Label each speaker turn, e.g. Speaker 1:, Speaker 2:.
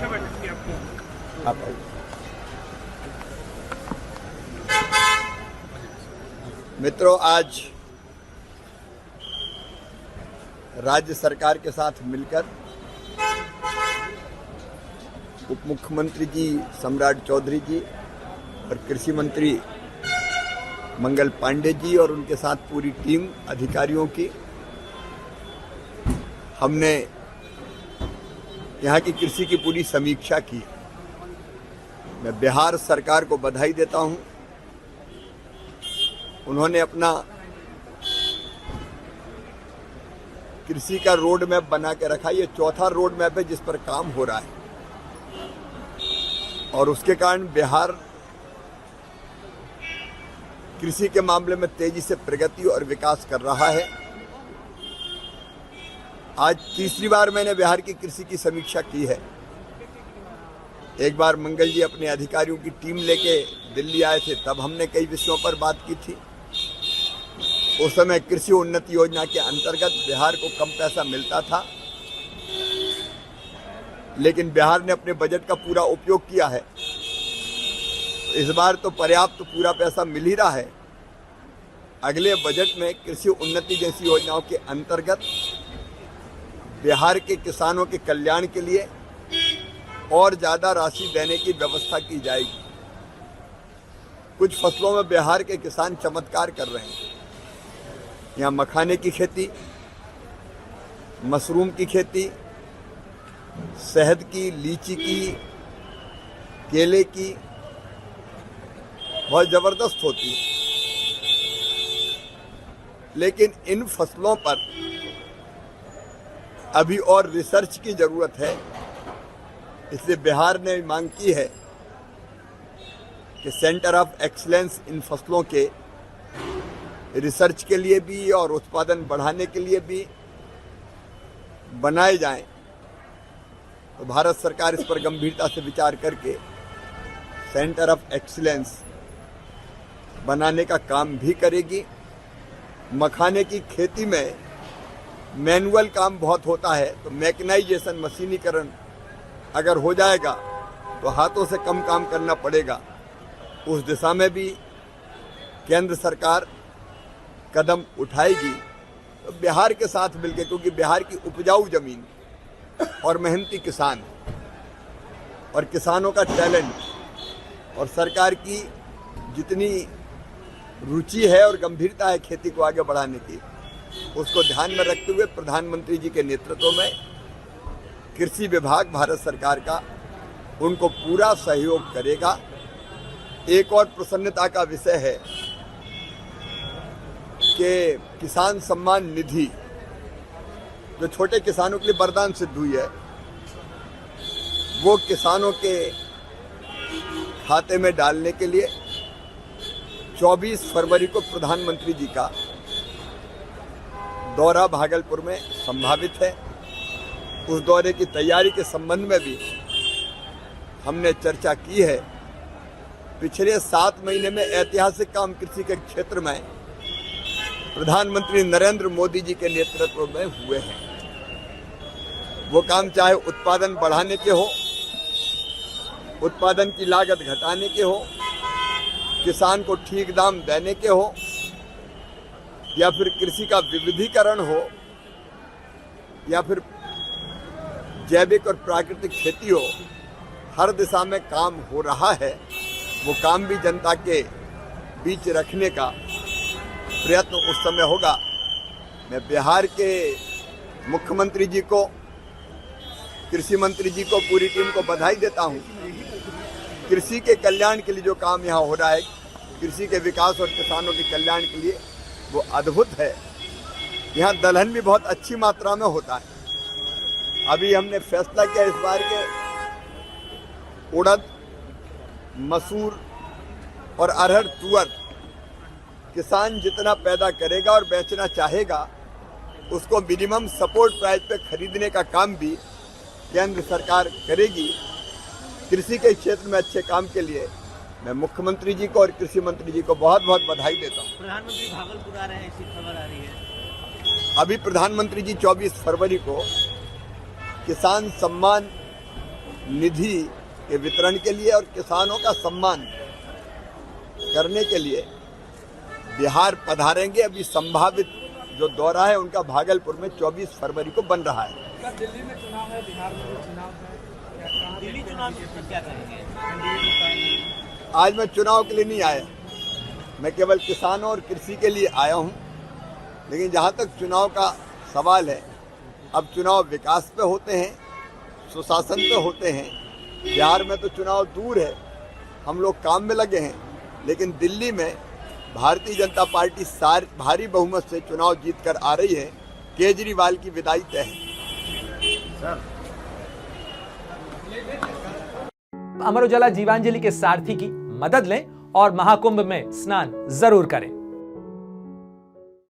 Speaker 1: समीक्षा बैठक की आपको?
Speaker 2: आप मित्रों, आज राज्य सरकार के साथ मिलकर उप मुख्यमंत्री जी सम्राट चौधरी जी और कृषि मंत्री मंगल पांडे जी और उनके साथ पूरी टीम अधिकारियों की हमने यहाँ की कृषि की पूरी समीक्षा की। मैं बिहार सरकार को बधाई देता हूँ। उन्होंने अपना कृषि का रोड मैप बना के रखा। ये चौथा रोड मैप है जिस पर काम हो रहा है और उसके कारण बिहार कृषि के मामले में तेजी से प्रगति और विकास कर रहा है। आज तीसरी बार मैंने बिहार की कृषि की समीक्षा की है। एक बार मंगल जी अपने अधिकारियों की टीम लेके दिल्ली आए थे, तब हमने कई विषयों पर बात की थी। उस समय कृषि उन्नति योजना के अंतर्गत बिहार को कम पैसा मिलता था, लेकिन बिहार ने अपने बजट का पूरा उपयोग किया है। इस बार तो पर्याप्त पूरा पैसा मिल ही रहा है। अगले बजट में कृषि उन्नति जैसी योजनाओं के अंतर्गत बिहार के किसानों के कल्याण के लिए और ज़्यादा राशि देने की व्यवस्था की जाएगी। कुछ फसलों में बिहार के किसान चमत्कार कर रहे हैं। यहाँ मखाने की खेती, मशरूम की खेती, शहद की, लीची की, केले की बहुत ज़बरदस्त होती है। लेकिन इन फसलों पर अभी और रिसर्च की ज़रूरत है। इसलिए बिहार ने मांग की है कि सेंटर ऑफ एक्सीलेंस इन फसलों के रिसर्च के लिए भी और उत्पादन बढ़ाने के लिए भी बनाए जाएं। तो भारत सरकार इस पर गंभीरता से विचार करके सेंटर ऑफ एक्सीलेंस बनाने का काम भी करेगी। मखाने की खेती में मैनुअल काम बहुत होता है, तो मैकेनाइजेशन, मशीनीकरण अगर हो जाएगा तो हाथों से कम काम करना पड़ेगा। उस दिशा में भी केंद्र सरकार कदम उठाएगी। तो बिहार के साथ मिलकर, क्योंकि बिहार की उपजाऊ जमीन और मेहनती किसान और किसानों का टैलेंट और सरकार की जितनी रुचि है और गंभीरता है खेती को आगे बढ़ाने की, उसको ध्यान में रखते हुए प्रधानमंत्री जी के नेतृत्व में कृषि विभाग भारत सरकार का उनको पूरा सहयोग करेगा। एक और प्रसन्नता का विषय है कि किसान सम्मान निधि जो छोटे किसानों के लिए वरदान सिद्ध हुई है, वो किसानों के खाते में डालने के लिए 24 फरवरी को प्रधानमंत्री जी का दौरा भागलपुर में संभावित है। उस दौरे की तैयारी के संबंध में भी हमने चर्चा की है। पिछले 7 महीने में ऐतिहासिक काम कृषि के क्षेत्र में प्रधानमंत्री नरेंद्र मोदी जी के नेतृत्व में हुए हैं। वो काम चाहे उत्पादन बढ़ाने के हो, उत्पादन की लागत घटाने के हो, किसान को ठीक दाम देने के हो, या फिर कृषि का विविधीकरण हो, या फिर जैविक और प्राकृतिक खेती हो, हर दिशा में काम हो रहा है। वो काम भी जनता के बीच रखने का प्रयत्न उस समय होगा। मैं बिहार के मुख्यमंत्री जी को, कृषि मंत्री जी को, पूरी टीम को बधाई देता हूँ। कृषि के कल्याण के लिए जो काम यहाँ हो रहा है, कृषि के विकास और किसानों के कल्याण के लिए, वो अद्भुत है। यहाँ दलहन भी बहुत अच्छी मात्रा में होता है। अभी हमने फैसला किया इस बार के उड़द, मसूर और अरहर, तुअर किसान जितना पैदा करेगा और बेचना चाहेगा, उसको मिनिमम सपोर्ट प्राइस पे खरीदने का काम भी केंद्र सरकार करेगी। कृषि के क्षेत्र में अच्छे काम के लिए मैं मुख्यमंत्री जी को और कृषि मंत्री जी को बहुत बहुत बधाई देता हूँ।
Speaker 1: प्रधानमंत्री भागलपुर आ रहे हैं, ऐसी खबर आ रही है।
Speaker 2: अभी प्रधानमंत्री जी 24 फरवरी को किसान सम्मान निधि के वितरण के लिए और किसानों का सम्मान करने के लिए बिहार पधारेंगे। अभी संभावित जो दौरा है उनका भागलपुर में 24 फरवरी को बन रहा है।
Speaker 3: दिल्ली में चुनाव है, बिहार में भी चुनाव है,
Speaker 1: दिल्ली चुनाव में क्या करेंगे?
Speaker 2: आज मैं चुनाव के लिए नहीं आया, मैं केवल किसानों और कृषि के लिए आया हूं। लेकिन जहां तक चुनाव का सवाल है, अब चुनाव विकास पे होते हैं, सुशासन पे होते हैं। बिहार में तो चुनाव दूर है, हम लोग काम में लगे हैं। लेकिन दिल्ली में भारतीय जनता पार्टी भारी बहुमत से चुनाव जीतकर आ रही है। केजरीवाल की विदाई तय है।
Speaker 4: अमर उजाला जीवांजलि के सारथी की मदद लें और महाकुंभ में स्नान जरूर करें।